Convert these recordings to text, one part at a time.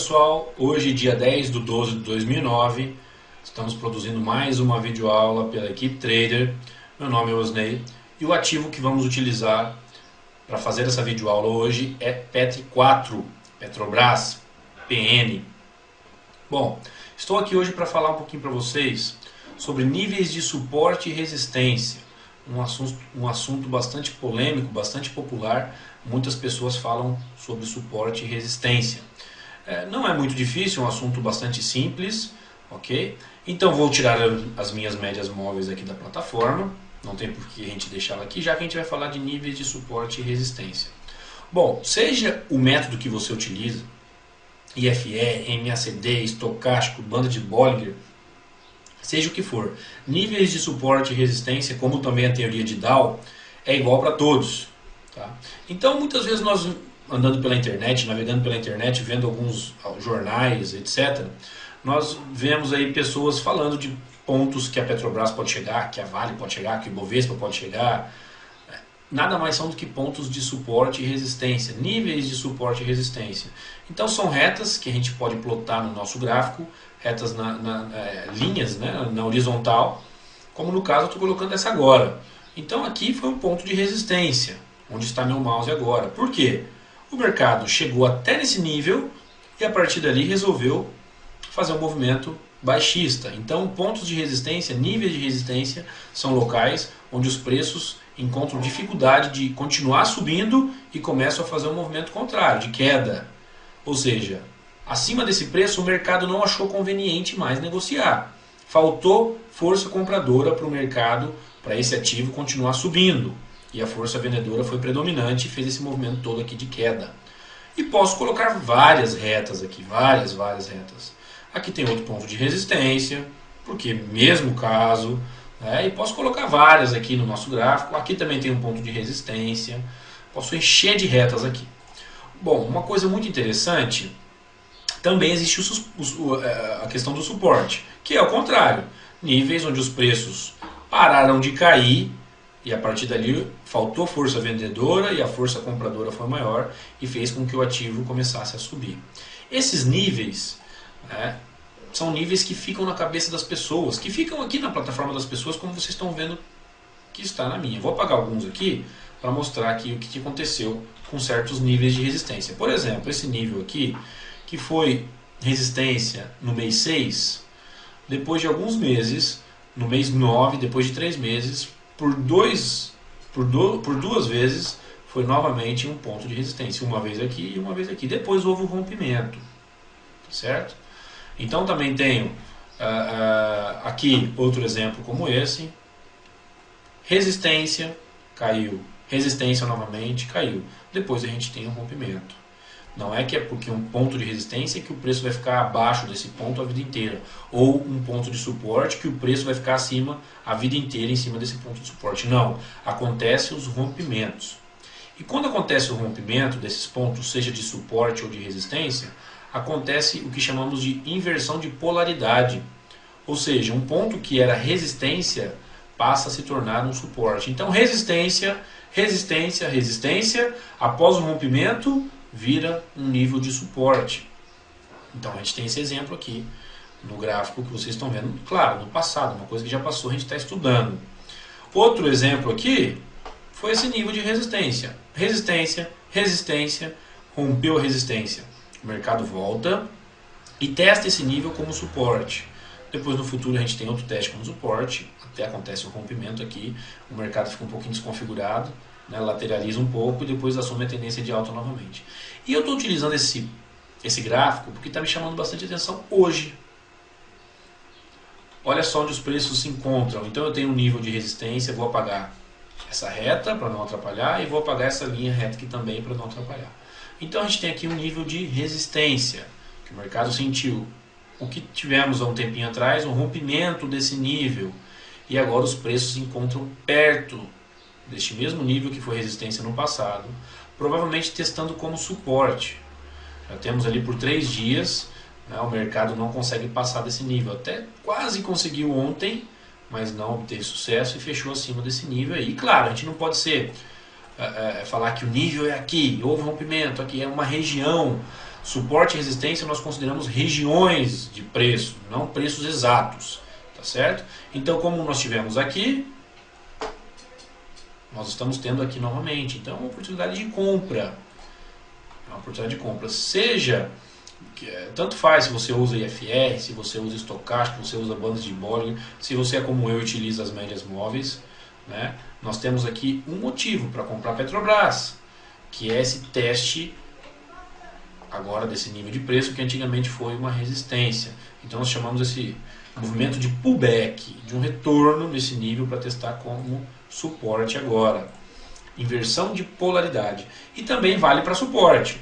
pessoal, hoje dia 10 de 12 de 2009, estamos produzindo mais uma videoaula pela equipe Trader. Meu nome é Osney e o ativo que vamos utilizar para fazer essa videoaula hoje é Petri 4, Petrobras, PN. Bom, estou aqui hoje para falar um pouquinho para vocês sobre níveis de suporte e resistência, um assunto bastante polêmico, bastante popular. Muitas pessoas falam sobre suporte e resistência. Não é muito difícil, é um assunto bastante simples, ok? Então vou tirar as minhas médias móveis aqui da plataforma, não tem por que a gente deixá-la aqui, já que a gente vai falar de níveis de suporte e resistência. Bom, seja o método que você utiliza, IFE, MACD, estocástico, banda de Bollinger, seja o que for, níveis de suporte e resistência, como também a teoria de Dow, é igual para todos. Tá? Então muitas vezes nós, andando pela internet, navegando pela internet, vendo alguns jornais, etc., nós vemos aí pessoas falando de pontos que a Petrobras pode chegar, que a Vale pode chegar, que o Bovespa pode chegar. Nada mais são do que pontos de suporte e resistência, níveis de suporte e resistência. Então são retas que a gente pode plotar no nosso gráfico, retas linhas, né, na horizontal, como no caso eu estou colocando essa agora. Então aqui foi um ponto de resistência, onde está meu mouse agora. Por quê? O mercado chegou até nesse nível e a partir dali resolveu fazer um movimento baixista. Então pontos de resistência, níveis de resistência, são locais onde os preços encontram dificuldade de continuar subindo e começam a fazer um movimento contrário, de queda. Ou seja, acima desse preço o mercado não achou conveniente mais negociar. Faltou força compradora para o mercado, para esse ativo continuar subindo. E a força vendedora foi predominante e fez esse movimento todo aqui de queda. E posso colocar várias retas aqui, várias retas. Aqui tem outro ponto de resistência, porque mesmo caso, né? E posso colocar várias aqui no nosso gráfico. Aqui também tem um ponto de resistência. Posso encher de retas aqui. Bom, uma coisa muito interessante, também existe a questão do suporte, que é o contrário. Níveis onde os preços pararam de cair e a partir dali faltou força vendedora e a força compradora foi maior e fez com que o ativo começasse a subir. Esses níveis, né, são níveis que ficam na cabeça das pessoas, que ficam aqui na plataforma das pessoas, como vocês estão vendo que está na minha. Vou apagar alguns aqui para mostrar aqui o que aconteceu com certos níveis de resistência. Por exemplo, esse nível aqui, que foi resistência no mês 6, depois de alguns meses, no mês 9, depois de 3 meses, por duas vezes, foi novamente um ponto de resistência. Uma vez aqui e uma vez aqui. Depois houve um rompimento. Certo? Então também tenho aqui outro exemplo como esse. Resistência, caiu. Resistência novamente, caiu. Depois a gente tem um rompimento. Não é que é porque um ponto de resistência que o preço vai ficar abaixo desse ponto a vida inteira. Ou um ponto de suporte que o preço vai ficar acima a vida inteira em cima desse ponto de suporte. Não. Acontecem os rompimentos. E quando acontece o rompimento desses pontos, seja de suporte ou de resistência, acontece o que chamamos de inversão de polaridade. Ou seja, um ponto que era resistência passa a se tornar um suporte. Então resistência, resistência, resistência, após o rompimento vira um nível de suporte. Então a gente tem esse exemplo aqui no gráfico que vocês estão vendo, claro, no passado, uma coisa que já passou, a gente está estudando. Outro exemplo aqui foi esse nível de resistência. Resistência, resistência, rompeu a resistência. O mercado volta e testa esse nível como suporte. Depois no futuro a gente tem outro teste como suporte, até acontece o rompimento aqui, o mercado fica um pouquinho desconfigurado, né, lateraliza um pouco e depois assume a tendência de alta novamente. E eu estou utilizando esse gráfico porque está me chamando bastante atenção hoje. Olha só onde os preços se encontram. Então eu tenho um nível de resistência, vou apagar essa reta para não atrapalhar e vou apagar essa linha reta aqui também para não atrapalhar. Então a gente tem aqui um nível de resistência, que o mercado sentiu. O que tivemos há um tempinho atrás, um rompimento desse nível. E agora os preços se encontram perto deste mesmo nível que foi resistência no passado, provavelmente testando como suporte. Já temos ali por 3 dias, né, o mercado não consegue passar desse nível. Até quase conseguiu ontem, mas não obteve sucesso e fechou acima desse nível aí. E claro, a gente não pode falar que o nível é aqui, houve rompimento, aqui é uma região. Suporte e resistência nós consideramos regiões de preço, não preços exatos, tá certo? Então, como nós tivemos aqui, nós estamos tendo aqui novamente. Então, é uma oportunidade de compra. É uma oportunidade de compra. Seja, tanto faz se você usa IFR, se você usa estocástico, se você usa bandas de Bollinger, se você é como eu, utiliza as médias móveis, né? Nós temos aqui um motivo para comprar Petrobras, que é esse teste agora desse nível de preço que antigamente foi uma resistência. Então nós chamamos esse movimento de pullback, de um retorno nesse nível para testar como suporte agora. Inversão de polaridade. E também vale para suporte.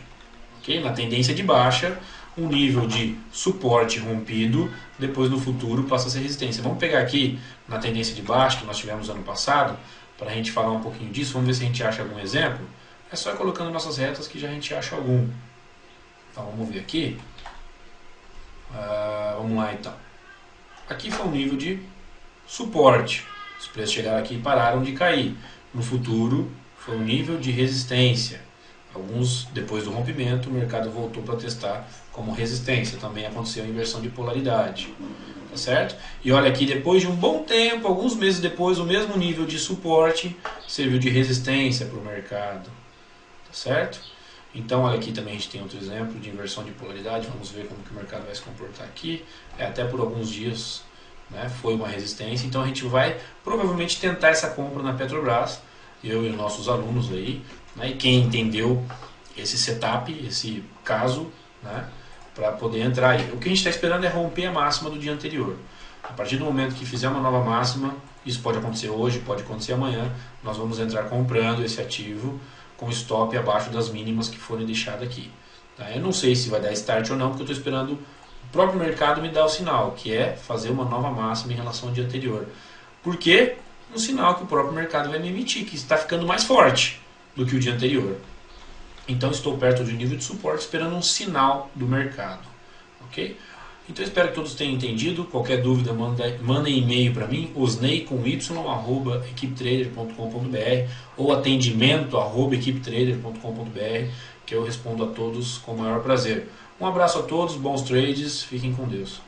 Okay? Na tendência de baixa, um nível de suporte rompido, depois no futuro passa a ser resistência. Vamos pegar aqui na tendência de baixa que nós tivemos ano passado, para a gente falar um pouquinho disso. Vamos ver se a gente acha algum exemplo. É só ir colocando nossas retas que já a gente acha algum. Então vamos ver aqui. Vamos lá então. Aqui foi um nível de suporte. Os preços chegaram aqui e pararam de cair. No futuro foi um nível de resistência. Alguns, depois do rompimento, o mercado voltou para testar como resistência. Também aconteceu a inversão de polaridade. Tá certo? E olha aqui, depois de um bom tempo, alguns meses depois, o mesmo nível de suporte serviu de resistência para o mercado. Tá certo? Então, olha aqui também a gente tem outro exemplo de inversão de polaridade. Vamos ver como que o mercado vai se comportar aqui. Até por alguns dias, né, foi uma resistência. Então, a gente vai provavelmente tentar essa compra na Petrobras. Eu e os nossos alunos aí, né, e quem entendeu esse setup, esse caso, né, para poder entrar aí. O que a gente está esperando é romper a máxima do dia anterior. A partir do momento que fizer uma nova máxima, isso pode acontecer hoje, pode acontecer amanhã, nós vamos entrar comprando esse ativo com stop abaixo das mínimas que forem deixadas aqui. Tá? Eu não sei se vai dar start ou não, porque eu estou esperando o próprio mercado me dar o sinal, que é fazer uma nova máxima em relação ao dia anterior. Por quê? Um sinal que o próprio mercado vai me emitir, que está ficando mais forte do que o dia anterior. Então estou perto de um nível de suporte, esperando um sinal do mercado. Ok? Então espero que todos tenham entendido. Qualquer dúvida, mandem e-mail para mim, osnei@equipetrader.com.br ou atendimento@equipetrader.com.br, que eu respondo a todos com o maior prazer. Um abraço a todos, bons trades, fiquem com Deus.